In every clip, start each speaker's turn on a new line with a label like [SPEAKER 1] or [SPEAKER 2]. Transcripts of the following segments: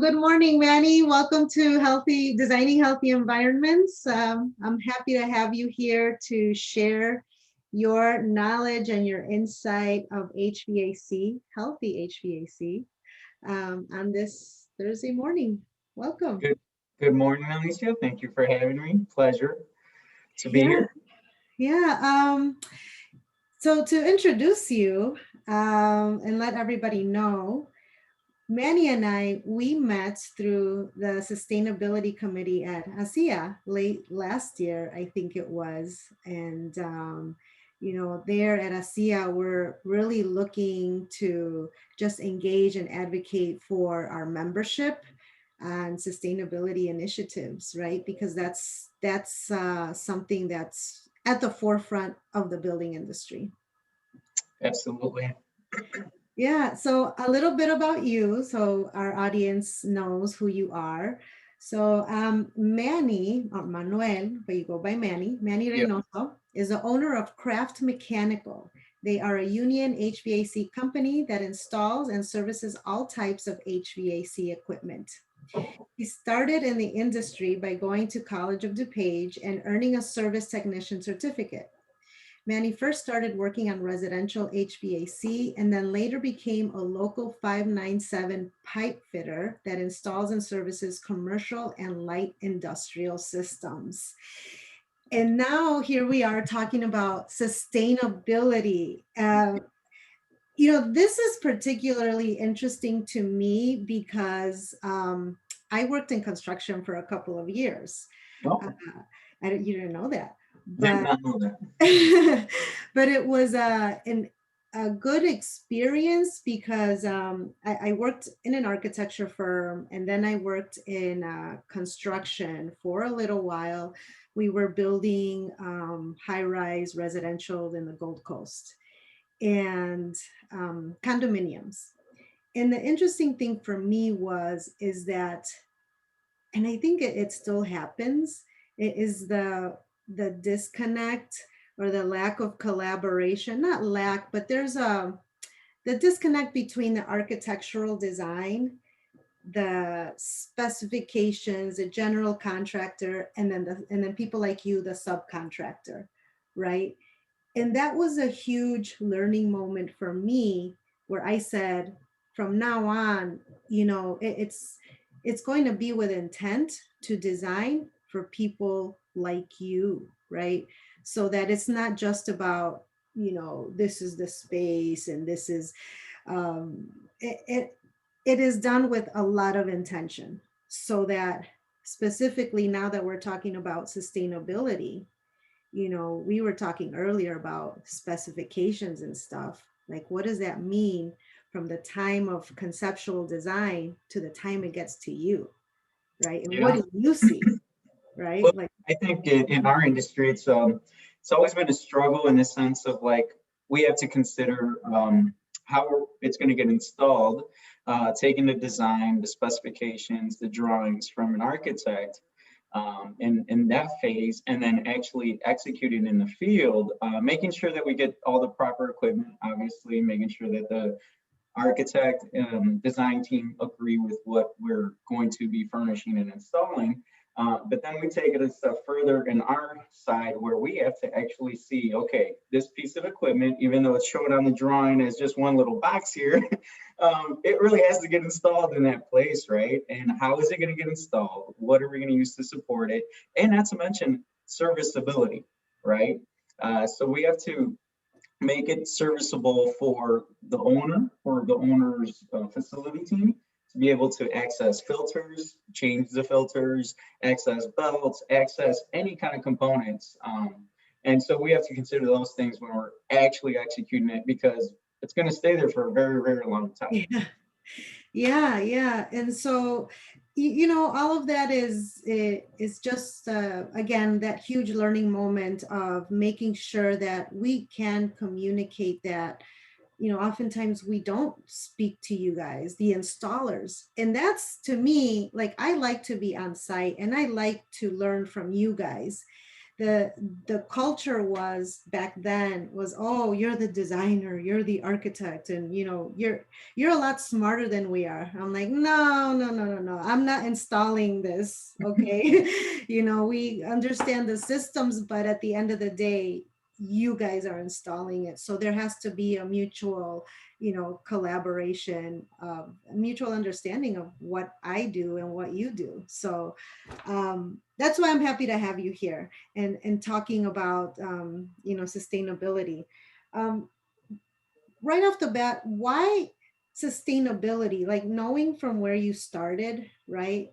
[SPEAKER 1] Good morning, Manny. Welcome to Designing Healthy Environments. I'm happy to have you here to share your knowledge and your insight of HVAC, healthy HVAC, on this Thursday morning. Welcome.
[SPEAKER 2] Good morning, Alicia. Thank you for having me. Pleasure to be here.
[SPEAKER 1] Yeah. So to introduce you and let everybody know, Manny and I, we met through the Sustainability Committee at ASEA late last year, I think it was. And, there at ASEA, we're really looking to just engage and advocate for our membership and sustainability initiatives, right? Because that's something that's at the forefront of the building industry.
[SPEAKER 2] Absolutely.
[SPEAKER 1] Yeah, so a little bit about you, so our audience knows who you are. So Manny, or Manuel, but you go by Manny Reynoso, is the owner of Craft Mechanical. They are a union HVAC company that installs and services all types of HVAC equipment. He started in the industry by going to College of DuPage and earning a service technician certificate. Manny first started working on residential HVAC and then later became a local 597 pipe fitter that installs and services commercial and light industrial systems. And now here we are talking about sustainability. This is particularly interesting to me because I worked in construction for a couple of years.
[SPEAKER 2] Oh.
[SPEAKER 1] You didn't know that.
[SPEAKER 2] Did not know that.
[SPEAKER 1] But it was a good experience because I worked in an architecture firm and then I worked in construction for a little while. We were building high-rise residential in the Gold Coast and condominiums. And the interesting thing for me is that, and I think it still happens, it is the disconnect or the lack of collaboration, not lack, but there's the disconnect between the architectural design, the specifications, the general contractor, and then people like you, the subcontractor, right? And that was a huge learning moment for me where I said, from now on, it's going to be with intent to design for people like you, right? So that it's not just about, this is the space and this is, it is done with a lot of intention so that specifically now that we're talking about sustainability, we were talking earlier about specifications and stuff. Like, what does that mean from the time of conceptual design to the time it gets to you, right? And what do you see, right?
[SPEAKER 2] Well, I think in our industry, it's always been a struggle in the sense of like, we have to consider how it's going to get installed, taking the design, the specifications, the drawings from an architect, in that phase, and then actually executing in the field, making sure that we get all the proper equipment, obviously making sure that the architect design team agree with what we're going to be furnishing and installing. But then we take it a step further in our side where we have to actually see, okay, this piece of equipment, even though it's shown on the drawing as just one little box here, it really has to get installed in that place, right? And how is it going to get installed? What are we going to use to support it? And not to mention serviceability, right? So we have to make it serviceable for the owner or the owner's facility team to be able to access filters, change the filters, access belts, access any kind of components. And so we have to consider those things when we're actually executing it because it's going to stay there for a very, very long time.
[SPEAKER 1] Yeah. And so, all of that is just, again, that huge learning moment of making sure that we can communicate that. Oftentimes we don't speak to you guys, the installers. And that's, to me, like, I like to be on site and I like to learn from you guys the the culture was back then was, oh, you're the designer, you're the architect, and you know, you're a lot smarter than we are. I'm like, no, no, no, no, no, I'm not installing this, okay? You know, we understand the systems, but at the end of the day, you guys are installing it. So there has to be a mutual, you know, collaboration, a mutual understanding of what I do and what you do. So that's why I'm happy to have you here and talking about you know, sustainability. Um, right off the bat, why sustainability? Like knowing from where you started, right?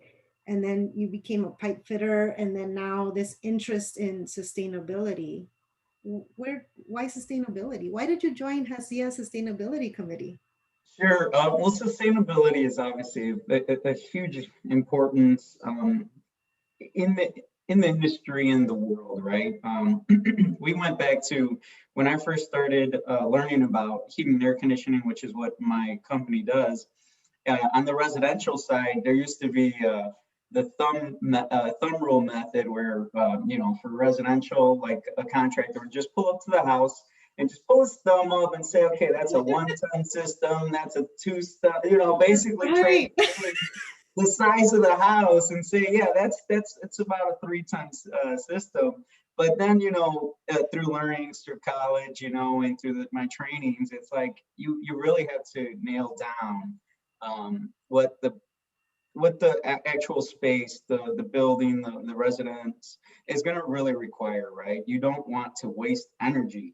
[SPEAKER 1] And then you became a pipe fitter, and then now this interest in sustainability. Where, why sustainability? Why did you join HACIA Sustainability Committee?
[SPEAKER 2] Sure. Well, sustainability is obviously a huge importance in the industry in the world, right? We went back to when I first started learning about heating and air conditioning, which is what my company does. On the residential side, there used to be the thumb rule method, where you know, for residential, like a contractor would just pull up to the house and just pull his thumb up and say, okay, that's a 1-ton system, that's a 2-ton, you know, basically
[SPEAKER 1] Right.
[SPEAKER 2] translating the size of the house and say, yeah, that's it's about a 3-ton system. But then, you know, through learnings, through college, you know, and through my trainings, it's like you really have to nail down what the actual space, the building, the residence is going to really require, right? You don't want to waste energy.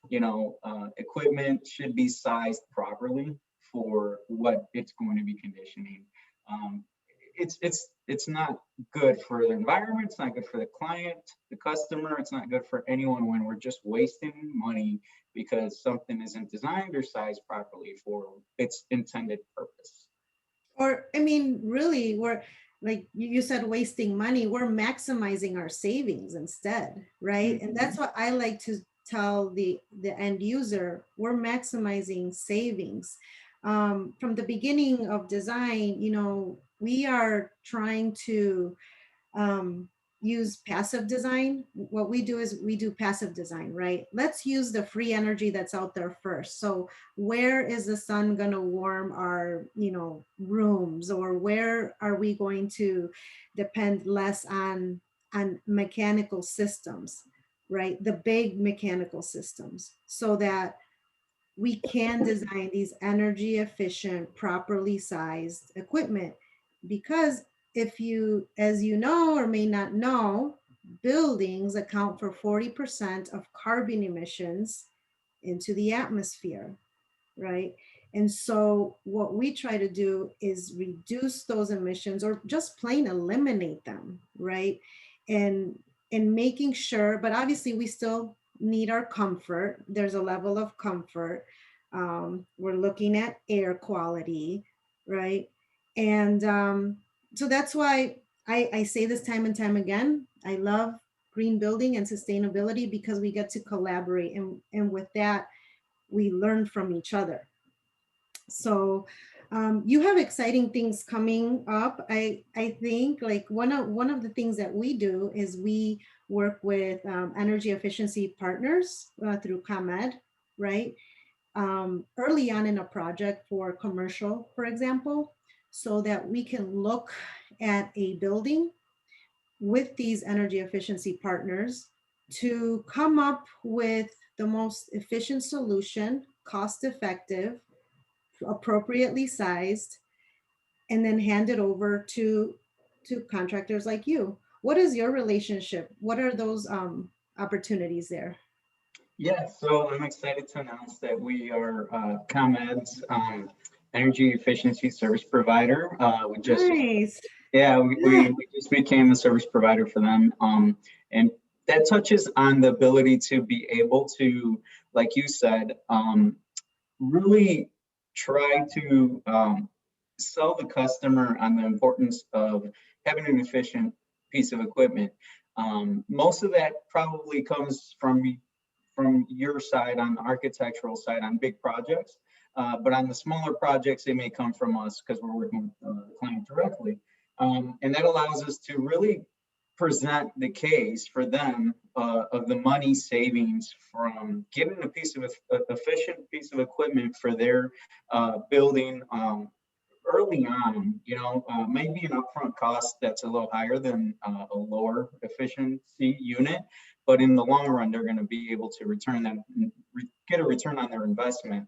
[SPEAKER 2] You know, equipment should be sized properly for what it's going to be conditioning. Um, it's not good for the environment. It's not good for the client, the customer. It's not good for anyone when we're just wasting money because something isn't designed or sized properly for its intended purpose.
[SPEAKER 1] Or, I mean, really, we're like you said, wasting money, we're maximizing our savings instead, right? And
[SPEAKER 2] Mhm.
[SPEAKER 1] that's what I like to tell the end user, we're maximizing savings. From the beginning of design, you know, we are trying to um, use passive design. What we do is we do passive design, right? Let's use the free energy that's out there first. So where is the sun going to warm our, you know, rooms, or where are we going to depend less on mechanical systems, right? The big mechanical systems, so that we can design these energy efficient, properly sized equipment. Because if you, as you know or may not know, buildings account for 40% of carbon emissions into the atmosphere, right? And so what we try to do is reduce those emissions, or just plain eliminate them, right? And making sure, but obviously we still need our comfort. There's a level of comfort. We're looking at air quality, right? And so that's why I say this time and time again. I love green building and sustainability because we get to collaborate, and with that, we learn from each other. So you have exciting things coming up. I think like one of the things that we do is we work with energy efficiency partners through ComEd, right? Early on in a project for commercial, for example, so that we can look at a building with these energy efficiency partners to come up with the most efficient solution, cost effective, appropriately sized, and then hand it over to contractors like you. What is your relationship? What are those opportunities there?
[SPEAKER 2] Yeah, so I'm excited to announce that we are ComEd's energy efficiency service provider. We just,
[SPEAKER 1] Nice.
[SPEAKER 2] yeah,
[SPEAKER 1] Yeah.
[SPEAKER 2] we just became a service provider for them. And that touches on the ability to be able to, like you said, really try to sell the customer on the importance of having an efficient piece of equipment. Most of that probably comes from your side on the architectural side on big projects. But on the smaller projects, they may come from us because we're working with the client directly. And that allows us to really present the case for them of the money savings from getting a piece of efficient piece of equipment for their building early on. Maybe an upfront cost that's a little higher than a lower efficiency unit, but in the long run, they're going to be able to get a return on their investment.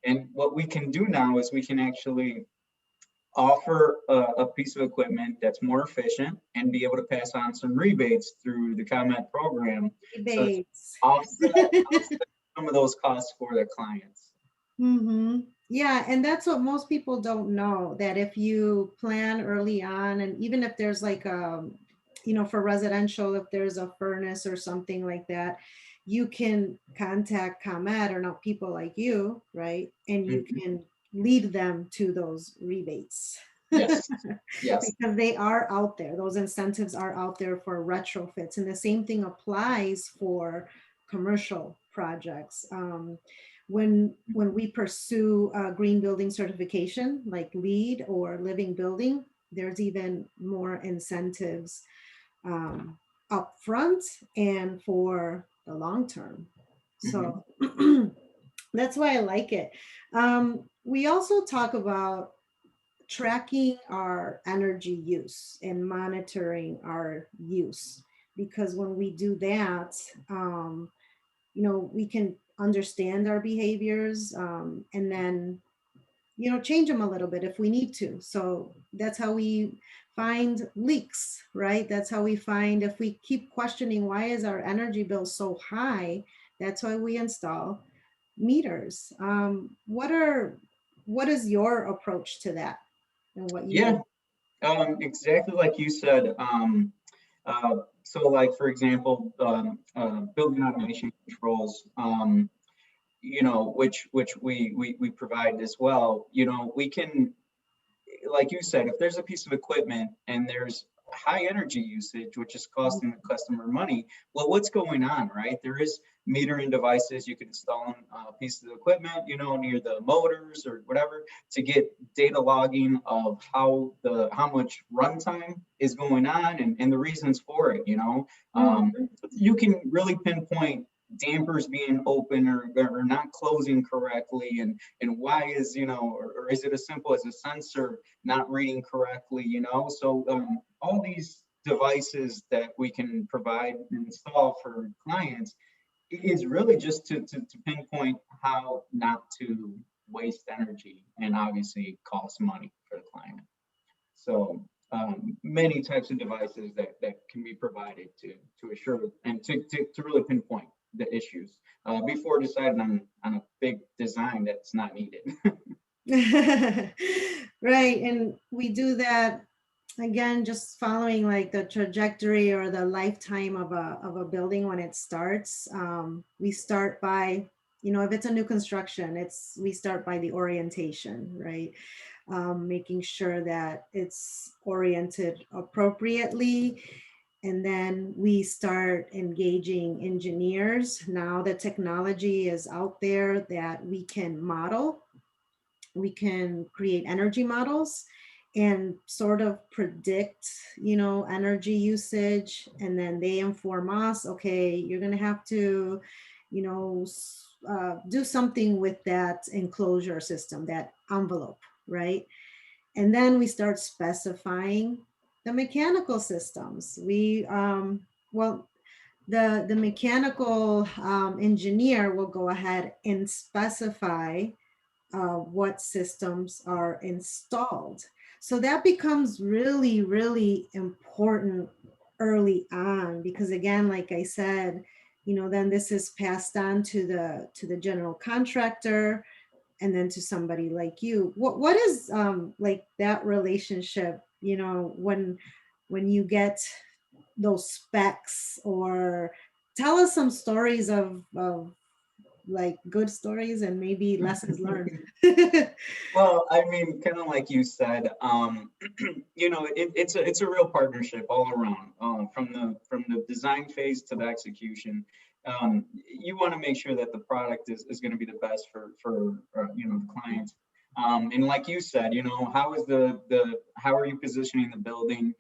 [SPEAKER 2] And what we can do now is we can actually offer a piece of equipment that's more efficient and be able to pass on some rebates through the comment program. So to
[SPEAKER 1] Rebates.
[SPEAKER 2] offset some of those costs for their clients.
[SPEAKER 1] Mm-hmm. Yeah, and that's what most people don't know, that if you plan early on, and even if there's like for residential, if there's a furnace or something like that, you can contact ComEd or not people like you, right? And you
[SPEAKER 2] Mhm.
[SPEAKER 1] can lead them to those rebates.
[SPEAKER 2] Yes, yes.
[SPEAKER 1] Because they are out there. Those incentives are out there for retrofits. And the same thing applies for commercial projects. When we pursue green building certification, like LEED or living building, there's even more incentives upfront and for the long term. So that's why I like it. We also talk about tracking our energy use and monitoring our use, because when we do that, we can understand our behaviors, and then change them a little bit if we need to. So that's how we find leaks, right? That's how we find, if we keep questioning why is our energy bill so high, that's why we install meters. What is your approach to that, and what you
[SPEAKER 2] Yeah,
[SPEAKER 1] do?
[SPEAKER 2] exactly like you said. So like, for example, building automation controls, which we provide as well. We can, like you said, if there's a piece of equipment and there's high energy usage, which is costing the customer money, well, what's going on, right? There is metering devices you can install on pieces of equipment, near the motors or whatever, to get data logging of how much runtime is going on and the reasons for it.
[SPEAKER 1] Mhm.
[SPEAKER 2] You can really pinpoint dampers being open or not closing correctly, and why is or is it as simple as a sensor not reading correctly. So all these devices that we can provide and install for clients is really just to pinpoint how not to waste energy and obviously cost money for the client. So many types of devices that can be provided to assure and to really pinpoint the issues before deciding on a big design that's not needed.
[SPEAKER 1] Right, and we do that again, just following like the trajectory or the lifetime of a building when it starts. We start by, if it's a new construction, we start by the orientation, right? Making sure that it's oriented appropriately. And then we start engaging engineers. Now the technology is out there that we can model. We can create energy models and sort of predict, energy usage. And then they inform us, okay, you're going to have to, do something with that enclosure system, that envelope, right? And then we start specifying the mechanical systems. Well, the mechanical engineer will go ahead and specify what systems are installed. So that becomes really, really important early on, because again, like I said, then this is passed on to the general contractor, and then to somebody like you. What is like that relationship, when you get those specs, or tell us some stories of like good stories and maybe lessons learned.
[SPEAKER 2] Well, I mean, kind of like you said, it's a real partnership all around, from the design phase to the execution. You want to make sure that the product is going to be the best for the clients. And like you said, you know, how is how are you positioning the building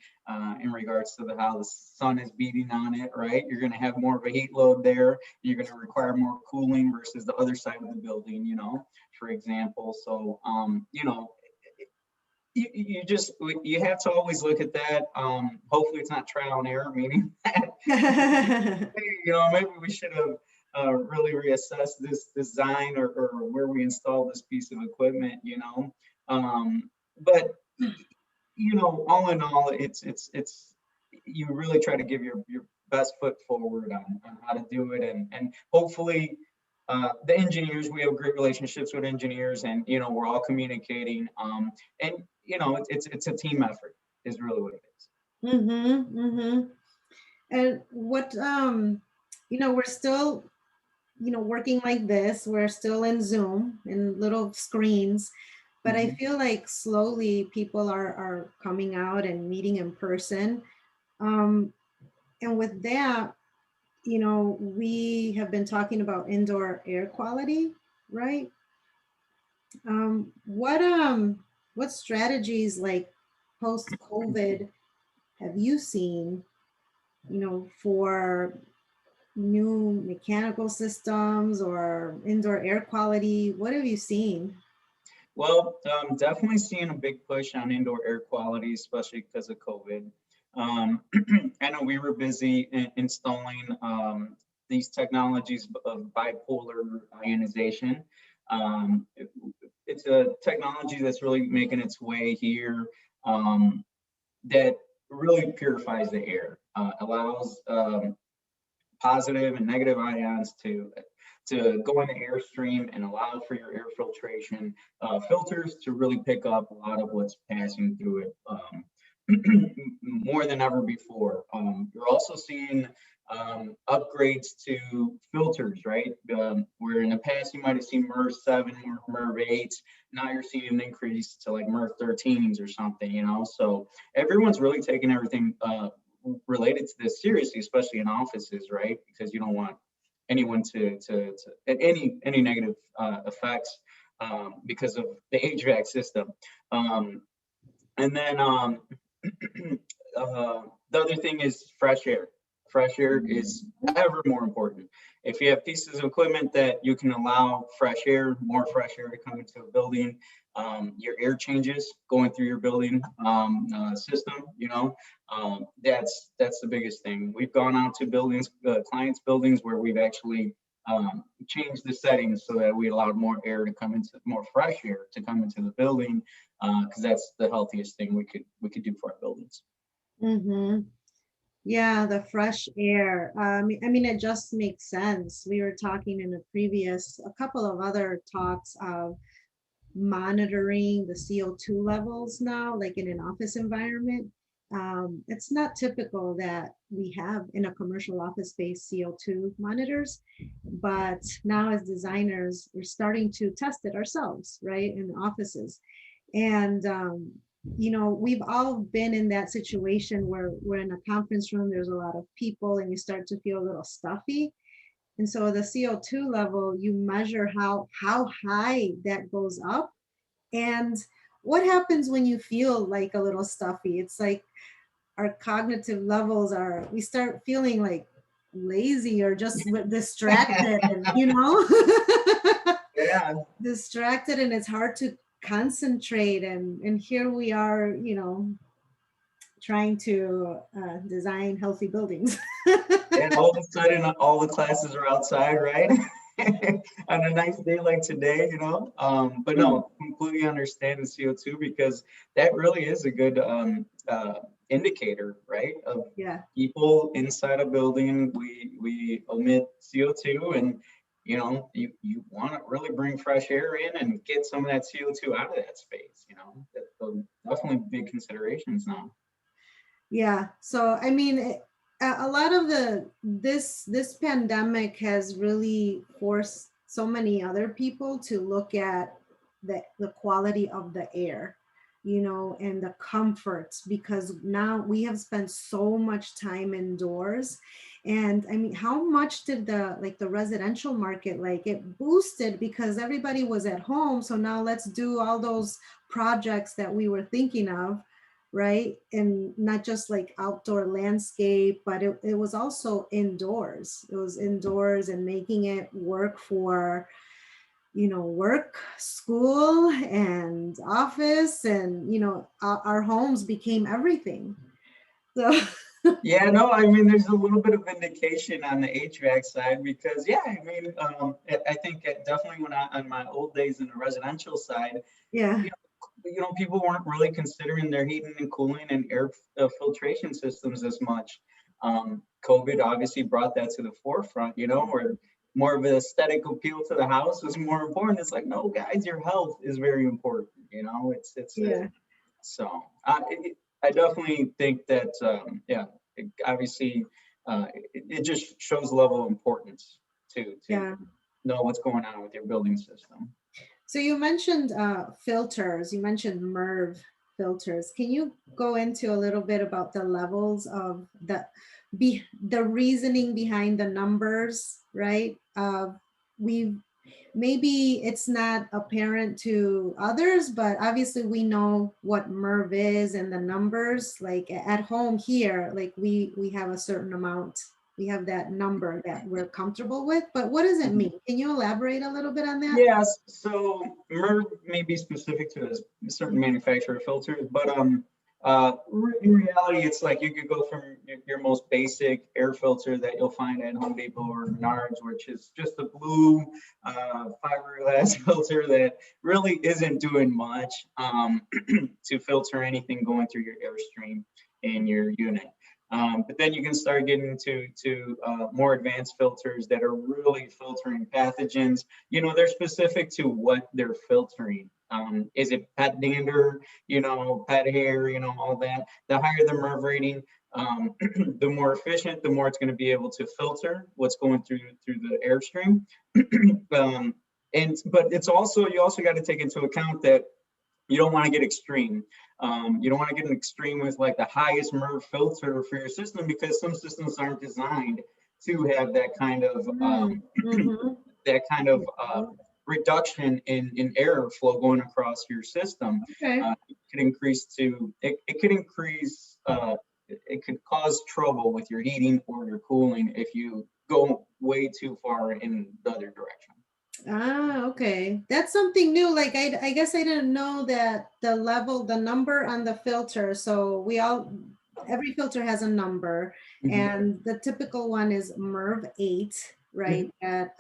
[SPEAKER 2] in regards to how the sun is beating on it, right? You're going to have more of a heat load there. You're going to require more cooling versus the other side of the building, you know, for example. So, you know, you just, you have to always look at that. Hopefully it's not trial and error, meaning that, you know, maybe we should have really reassessed this design, or where we install this piece of equipment, you know. But you know, all in all, it's you really try to give your best foot forward on how to do it, and hopefully the engineers, we have great relationships with engineers, and you know, we're all communicating, and you know, it's a team effort is really what it is.
[SPEAKER 1] Mm-hmm, mm-hmm. And what, you know, we're still, you know, working like this. We're still in Zoom in little screens, but I
[SPEAKER 2] Mhm.
[SPEAKER 1] feel like slowly people are coming out and meeting in person. Um, and with that, you know, we have been talking about indoor air quality, right? What strategies like post-COVID have you seen, you know, for new mechanical systems or indoor air quality? What have you seen?
[SPEAKER 2] Well, definitely seeing a big push on indoor air quality, especially because of COVID. Um, I know we were busy installing these technologies of bipolar ionization. It's a technology that's really making its way here, that really purifies the air, allows positive and negative ions to go in the airstream and allow for your air filtration filters to really pick up a lot of what's passing through it, more than ever before. You're also seeing upgrades to filters, right? Where in the past you might have seen MERV 7 or MERV 8, now you're seeing an increase to like MERV 13s or something, you know? So everyone's really taking everything related to this seriously, especially in offices, right? Because you don't want anyone to any negative effects because of the HVAC system. Um, and then the other thing is fresh air. Fresh air is ever more important. If you have pieces of equipment that you can allow fresh air, more fresh air to come into a building, your air changes going through your building system, you know, that's the biggest thing. We've gone out to buildings, clients' buildings, where we've actually changed the settings so that we allowed more air to come into, more fresh air to come into the building, because that's the healthiest thing we could do for our buildings.
[SPEAKER 1] Mm-hmm. Yeah, the fresh air. I mean, it just makes sense. We were talking in a couple of other talks of monitoring the CO2 levels now, like in an office environment. It's not typical that we have in a commercial office space CO2 monitors, but now as designers, we're starting to test it ourselves, right, in offices. And you know, we've all been in that situation where we're in a conference room, there's a lot of people, and you start to feel a little stuffy. And so the CO2 level, you measure how high that goes up. And what happens when you feel like a little stuffy? It's like our cognitive levels are, we start feeling like lazy or just distracted, you know?
[SPEAKER 2] Yeah,
[SPEAKER 1] Distracted, and it's hard to concentrate. And here we are, you know, trying to design healthy buildings.
[SPEAKER 2] and all of a sudden, all the classes are outside, right? On a nice day like today, you know. But no, completely understand the CO2, because that really is a good indicator, right? Of
[SPEAKER 1] Yeah.
[SPEAKER 2] people inside a building, we emit CO2, and you know, you want to really bring fresh air in and get some of that CO2 out of that space. You know, that's definitely big considerations now.
[SPEAKER 1] Yeah. So I mean, a lot of this pandemic has really forced so many other people to look at the quality of the air. and the comforts, because now we have spent so much time indoors. And I mean, how much did the residential market, like, it boosted because everybody was at home. So now let's do all those projects that we were thinking of, right? And not just like outdoor landscape, but it was also indoors. It was indoors and making it work for work, school, and office, and our homes became everything. So
[SPEAKER 2] Yeah, no, I mean, there's a little bit of vindication on the HVAC side because, yeah, I mean, I think definitely when on my old days in the residential side,
[SPEAKER 1] yeah,
[SPEAKER 2] you people weren't really considering their heating and cooling and air filtration systems as much. COVID obviously brought that to the forefront, where more of an aesthetic appeal to the house was more important. It's like, no, guys, your health is very important.
[SPEAKER 1] yeah,
[SPEAKER 2] So I definitely think that, yeah, obviously, it just shows the level of importance to
[SPEAKER 1] yeah.
[SPEAKER 2] know what's going on with your building system.
[SPEAKER 1] So you mentioned filters. You mentioned MERV filters. Can you go into a little bit about the levels of the reasoning behind the numbers, right? We maybe it's not apparent to others, but obviously we know what MERV is and the numbers. Like at home here, like we have a certain amount. We have that number that we're comfortable with. But what does it
[SPEAKER 2] Mhm.
[SPEAKER 1] mean? Can you elaborate a little bit on that?
[SPEAKER 2] Yes, so MERV may be specific to a certain manufacturer filters, but in reality, it's like you could go from your most basic air filter that you'll find at Home Depot or Menards, which is just a blue fiberglass filter that really isn't doing much to filter anything going through your airstream in your unit. But then you can start getting to more advanced filters that are really filtering pathogens. They're specific to what they're filtering. Is it pet dander, pet hair, all that. The higher the MERV rating, the more efficient, the more it's going to be able to filter what's going through the airstream. But it's also, you also got to take into account that you don't want to get extreme. You don't want to get an extreme with like the highest MERV filter for your system, because some systems aren't designed to have that kind of
[SPEAKER 1] Mm-hmm.
[SPEAKER 2] that kind of reduction in air flow going across your system.
[SPEAKER 1] Okay.
[SPEAKER 2] It could increase it could increase it could cause trouble with your heating or your cooling if you go way too far in the other direction.
[SPEAKER 1] Ah, okay. That's something new. Like I guess I didn't know that the number on the filter. So every filter has a number,
[SPEAKER 2] Mhm.
[SPEAKER 1] and the typical one is MERV 8, right?
[SPEAKER 2] Mhm.
[SPEAKER 1] At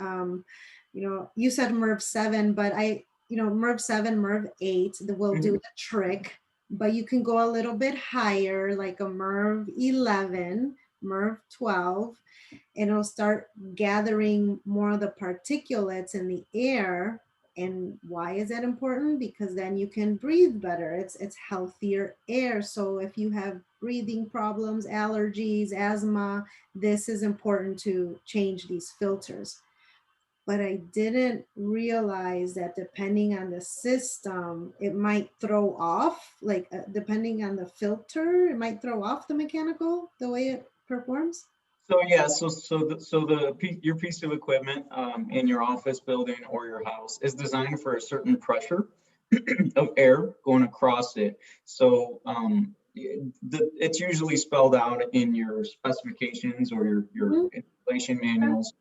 [SPEAKER 1] you said MERV 7, but MERV 7, MERV 8 that will do
[SPEAKER 2] Mhm.
[SPEAKER 1] the trick. But you can go a little bit higher, like a MERV 11, MERV 12, and it'll start gathering more of the particulates in the air. And why is that important? Because then you can breathe better. It's healthier air. So if you have breathing problems, allergies, asthma, this is important to change these filters. But I didn't realize that depending on the system, it might throw off, like depending on the filter, it might throw off the mechanical, the way it performs.
[SPEAKER 2] So yeah, your piece of equipment in your office building or your house is designed for a certain pressure of air going across it. So it's usually spelled out in your specifications or your
[SPEAKER 1] Mhm.
[SPEAKER 2] installation manuals.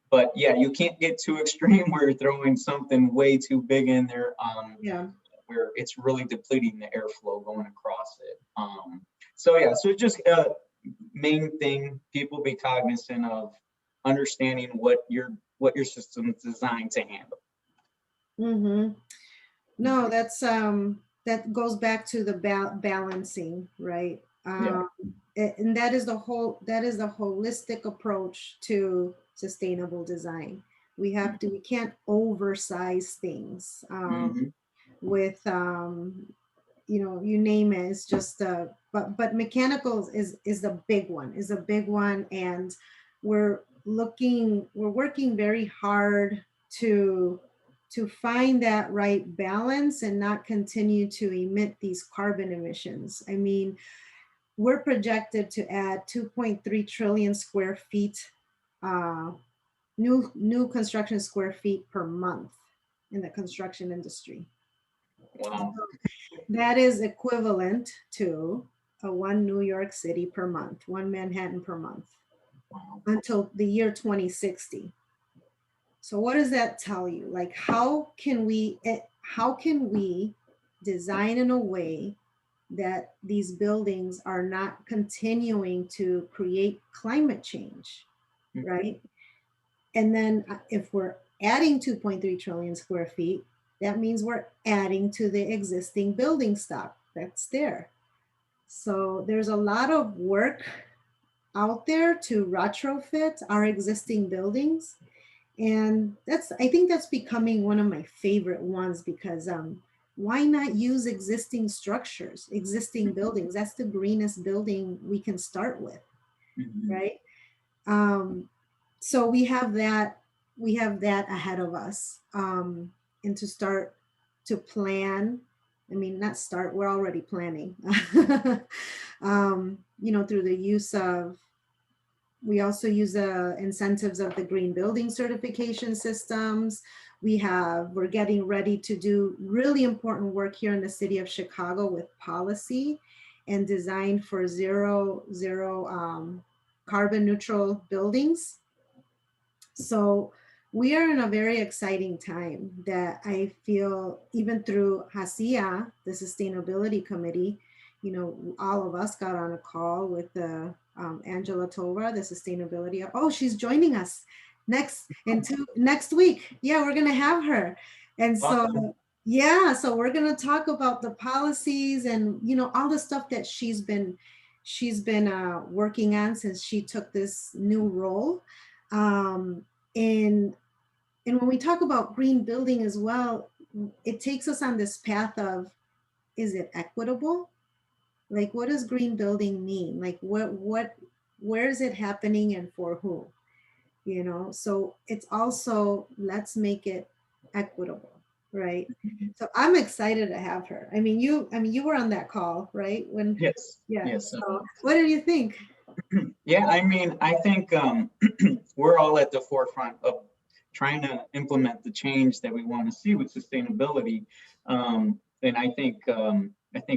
[SPEAKER 2] But yeah, you can't get too extreme where you're throwing something way too big in there,
[SPEAKER 1] Yeah.
[SPEAKER 2] where it's really depleting the airflow going across it. So yeah, so just main thing, people be cognizant of understanding what your system is designed to handle.
[SPEAKER 1] Mm-hmm. No,
[SPEAKER 2] Mhm.
[SPEAKER 1] that goes back to the balancing, right?
[SPEAKER 2] Yeah.
[SPEAKER 1] And that is the holistic approach to sustainable design. We can't oversize things
[SPEAKER 2] Hmm.
[SPEAKER 1] with you name it. It's just but mechanicals is the big one, and we're working very hard to to find that right balance and not continue to emit these carbon emissions. I mean, we're projected to add 2.3 trillion square feet, new construction square feet per month in the construction industry.
[SPEAKER 2] Wow.
[SPEAKER 1] That is equivalent to one New York City per month, one Manhattan per month,
[SPEAKER 2] Wow.
[SPEAKER 1] until the year 2060. So what does that tell you? Like, how can we design in a way that these buildings are not continuing to create climate change, right? And then if we're adding 2.3 trillion square feet, that means we're adding to the existing building stock that's there. So there's a lot of work out there to retrofit our existing buildings. And I think that's becoming one of my favorite ones, because why not use existing structures, existing buildings? That's the greenest building we can start with, right? So we have that ahead of us, and to start to plan. I mean, not start, we're already planning. Through the use of, we also use the incentives of the green building certification systems. We're getting ready to do really important work here in the city of Chicago with policy and design for zero carbon neutral buildings. So we are in a very exciting time that I feel, even through HACIA, the Sustainability Committee, all of us got on a call with Angela Tova, the sustainability. Oh, she's joining us next week. Yeah, we're gonna have her. And so, yeah, so we're gonna talk about the policies and all the stuff that she's been working on since she took this new role. And when we talk about green building as well, it takes us on this path of, is it equitable? Like, what does green building mean? Like, where is it happening and for who? So it's also, let's make it equitable, right? So I'm excited to have her. I mean, you were on that call, right?
[SPEAKER 2] Yes.
[SPEAKER 1] Yeah.
[SPEAKER 2] Yes.
[SPEAKER 1] So what do you think?
[SPEAKER 2] Yeah, I mean, I think we're all at the forefront of trying to implement the change that we want to see with sustainability. And I think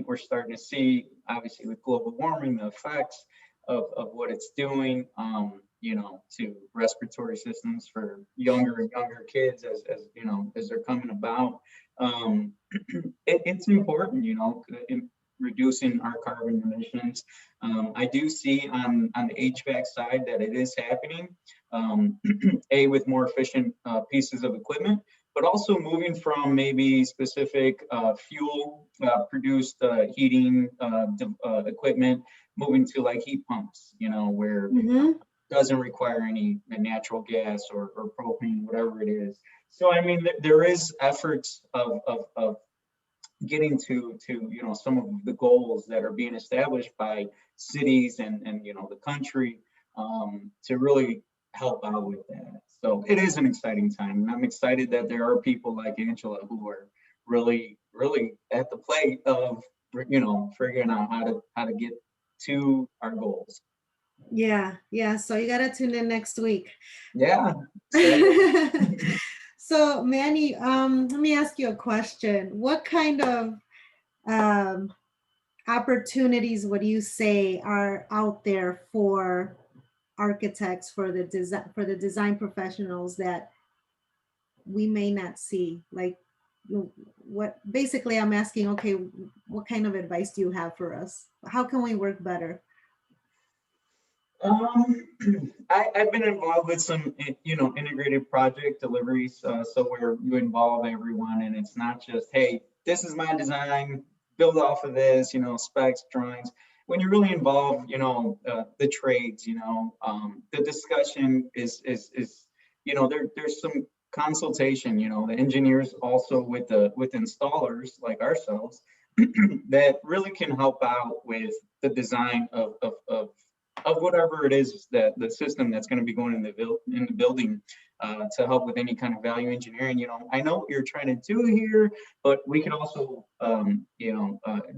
[SPEAKER 2] we're starting to see, obviously, with global warming, the effects of what it's doing, to respiratory systems for younger and younger kids as they're coming about. It's important, in reducing our carbon emissions. I do see on the HVAC side that it is happening, with more efficient pieces of equipment, but also moving from maybe specific fuel produced heating equipment, moving to like heat pumps, where it doesn't require any natural gas or propane, whatever it is. So, I mean, there is efforts of getting to some of the goals that are being established by cities and the country, to really help out with that. So it is an exciting time, and I'm excited that there are people like Angela who are really at the plate of figuring out how to get to our goals.
[SPEAKER 1] Yeah. So you gotta tune in next week.
[SPEAKER 2] Yeah.
[SPEAKER 1] So Manny, let me ask you a question. What kind of opportunities would you say are out there for architects, for the design professionals that we may not see? Like, what basically I'm asking, okay, what kind of advice do you have for us? How can we work better?
[SPEAKER 2] I've been involved with some, integrated project deliveries, so where you involve everyone, and it's not just, hey, this is my design, build off of this, specs, drawings. When you really involve, the trades, the discussion is there's some consultation, the engineers also with installers like ourselves that really can help out with the design of of whatever it is that the system that's going to be going in the building to help with any kind of value engineering. I know what you're trying to do here, but we can also,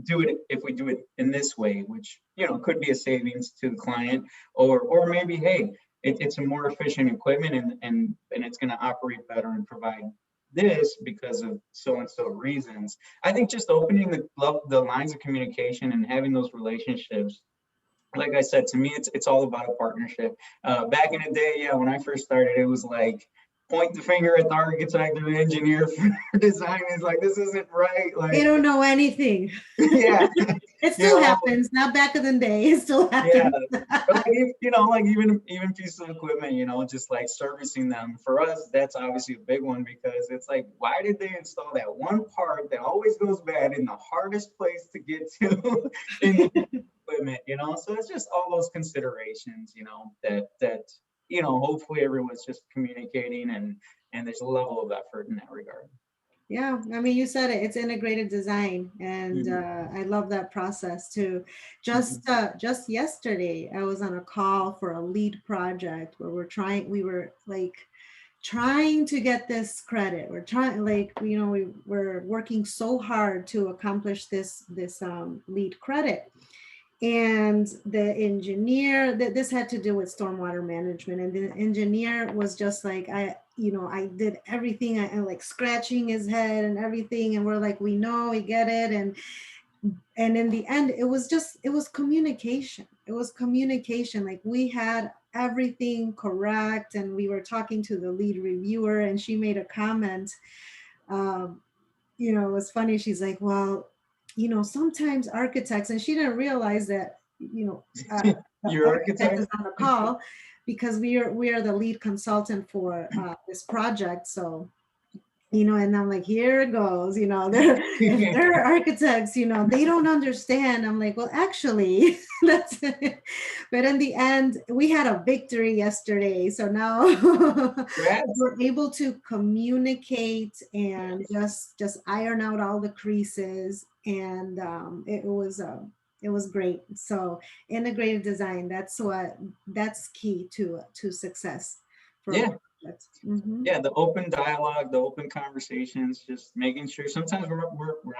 [SPEAKER 2] do it if we do it in this way, which, could be a savings to the client, or maybe, hey, it's a more efficient equipment and it's going to operate better and provide this because of so and so reasons. I think just opening the lines of communication and having those relationships, like I said, to me, it's all about a partnership. Back in the day, yeah, when I first started, it was like point the finger at the architect or the engineer for design. It's like, this isn't right.
[SPEAKER 1] They
[SPEAKER 2] Like,
[SPEAKER 1] don't know anything.
[SPEAKER 2] yeah,
[SPEAKER 1] It still happens. Not back in the day. It still
[SPEAKER 2] yeah.
[SPEAKER 1] happens.
[SPEAKER 2] But like even pieces of equipment, just like servicing them. For us, that's obviously a big one because it's like, why did they install that one part that always goes bad in the hardest place to get to in the equipment? So it's just all those considerations, that hopefully everyone's just communicating and there's a level of effort in that regard.
[SPEAKER 1] Yeah, I mean, you said it. It's integrated design, and
[SPEAKER 2] Mhm,
[SPEAKER 1] I love that process too.
[SPEAKER 2] mhm.
[SPEAKER 1] Just yesterday, I was on a call for a lead project where we were like trying to get this credit. We're trying, like, we're working so hard to accomplish this lead credit, and the engineer, that this had to do with stormwater management, and the engineer was just like, I did everything, and like scratching his head and everything, and we're like, we know, we get it, and in the end, it was communication. It was communication. Like, we had everything correct, and we were talking to the lead reviewer, and she made a comment. um, it was funny. She's like, well, sometimes architects, and she didn't realize that, the
[SPEAKER 2] Your
[SPEAKER 1] architect
[SPEAKER 2] architect?
[SPEAKER 1] is on the call because we are the lead consultant for this project. So, and I'm like, here it goes, if they're architects, they don't understand. I'm like, well, actually, that's it. But in the end, we had a victory yesterday. So now
[SPEAKER 2] Congrats.
[SPEAKER 1] we're able to communicate and just iron out all the creases. And it was great. So integrated design, that's key to success for a
[SPEAKER 2] Yeah.
[SPEAKER 1] project. Mhm.
[SPEAKER 2] Yeah, the open dialogue, the open conversations, just making sure sometimes we're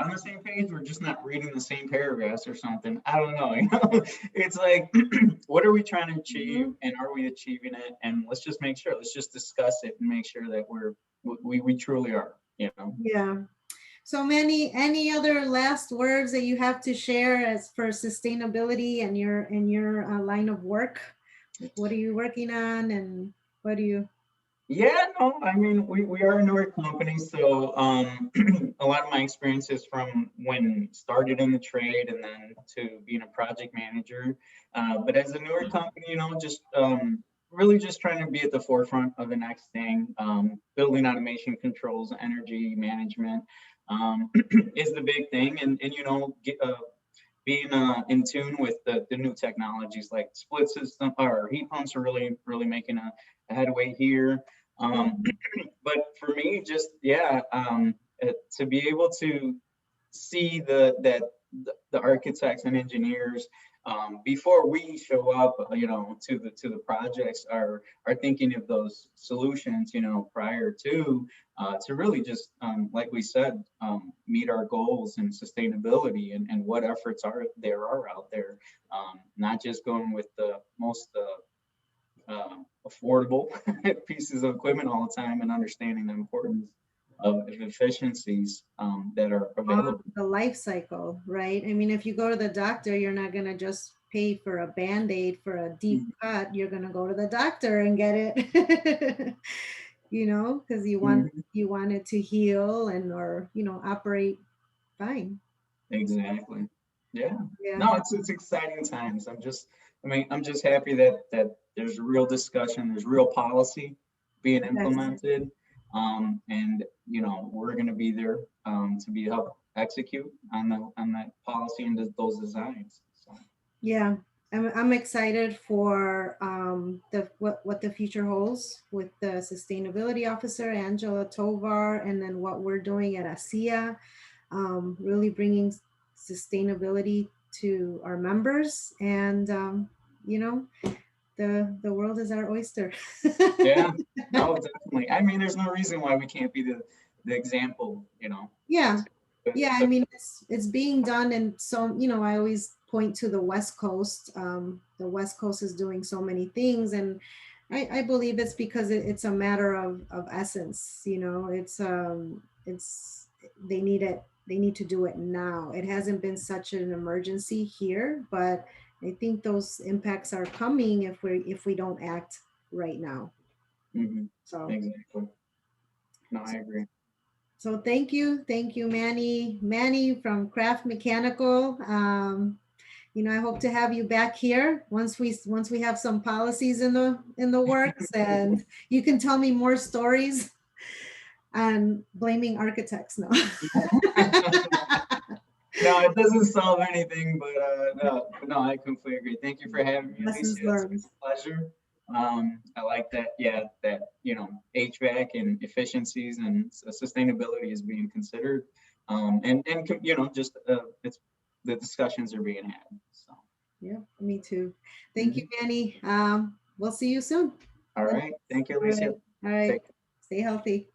[SPEAKER 2] on the same page, we're just not reading the same paragraphs or something. I don't know, It's like, what are we trying to achieve
[SPEAKER 1] Mhm.
[SPEAKER 2] and are we achieving it? And let's just make sure, let's just discuss it and make sure that we truly are.
[SPEAKER 1] Yeah. So many, any other last words that you have to share as for sustainability and your line of work? Like, what are you working on, and what do you?
[SPEAKER 2] Yeah, no, I mean, we are a newer company, so a lot of my experience is from when started in the trade and then to being a project manager. But as a newer company, just really just trying to be at the forefront of the next thing. Building automation controls, energy management is the big thing, and being in tune with the new technologies like split system or heat pumps are really making a headway here. Um, but for me, just yeah, to be able to see the architects and engineers before we show up, to the projects are thinking of those solutions, prior to really just like we said, meet our goals and sustainability and what efforts are out there, not just going with the most affordable pieces of equipment all the time and understanding the importance of efficiencies that are available.
[SPEAKER 1] The life cycle, right? I mean, if you go to the doctor, you're not going to just pay for a Band-Aid for a deep cut. You're going to go to the doctor and get it, because
[SPEAKER 2] Mhm.
[SPEAKER 1] you want it to heal and, or, operate fine.
[SPEAKER 2] Exactly. Yeah.
[SPEAKER 1] Yeah.
[SPEAKER 2] No, it's exciting times. I'm just happy that there's real discussion, there's real policy being
[SPEAKER 1] Yes.
[SPEAKER 2] implemented, and we're going to be there to be help execute on that policy and those designs. So
[SPEAKER 1] Yeah. I'm excited for what the future holds with the sustainability officer, Angela Tovar, and then what we're doing at ASEA, really bringing sustainability to our members. And you know, the world is our oyster.
[SPEAKER 2] Yeah, no, definitely. I mean, there's no reason why we can't be the example, you know.
[SPEAKER 1] Yeah.
[SPEAKER 2] So, but
[SPEAKER 1] Yeah, I
[SPEAKER 2] so,
[SPEAKER 1] mean, it's being done, and so, I always point to the West Coast. The West Coast is doing so many things, and I believe it's because it's a matter of essence. It's they need it. They need to do it now. It hasn't been such an emergency here, but I think those impacts are coming if we don't act right now.
[SPEAKER 2] mhm,
[SPEAKER 1] So.
[SPEAKER 2] exactly. No, I agree.
[SPEAKER 1] So thank you, Manny from Craft Mechanical. I hope to have you back here once we have some policies in the works, and you can tell me more stories on blaming architects. No.
[SPEAKER 2] No, it doesn't solve anything, but no, no, I completely agree. Thank you for having me, Alicia.
[SPEAKER 1] Lessons
[SPEAKER 2] It's been
[SPEAKER 1] learned.
[SPEAKER 2] a pleasure. I like that, yeah, that, HVAC and efficiencies and sustainability is being considered. And just it's the discussions are being had. So,
[SPEAKER 1] Yeah, me too. Thank you,
[SPEAKER 2] mhm.
[SPEAKER 1] Manny. We'll see you soon.
[SPEAKER 2] All
[SPEAKER 1] Thanks.
[SPEAKER 2] right. Thank you,
[SPEAKER 1] All right.
[SPEAKER 2] Alicia.
[SPEAKER 1] All right.
[SPEAKER 2] Take
[SPEAKER 1] Stay healthy.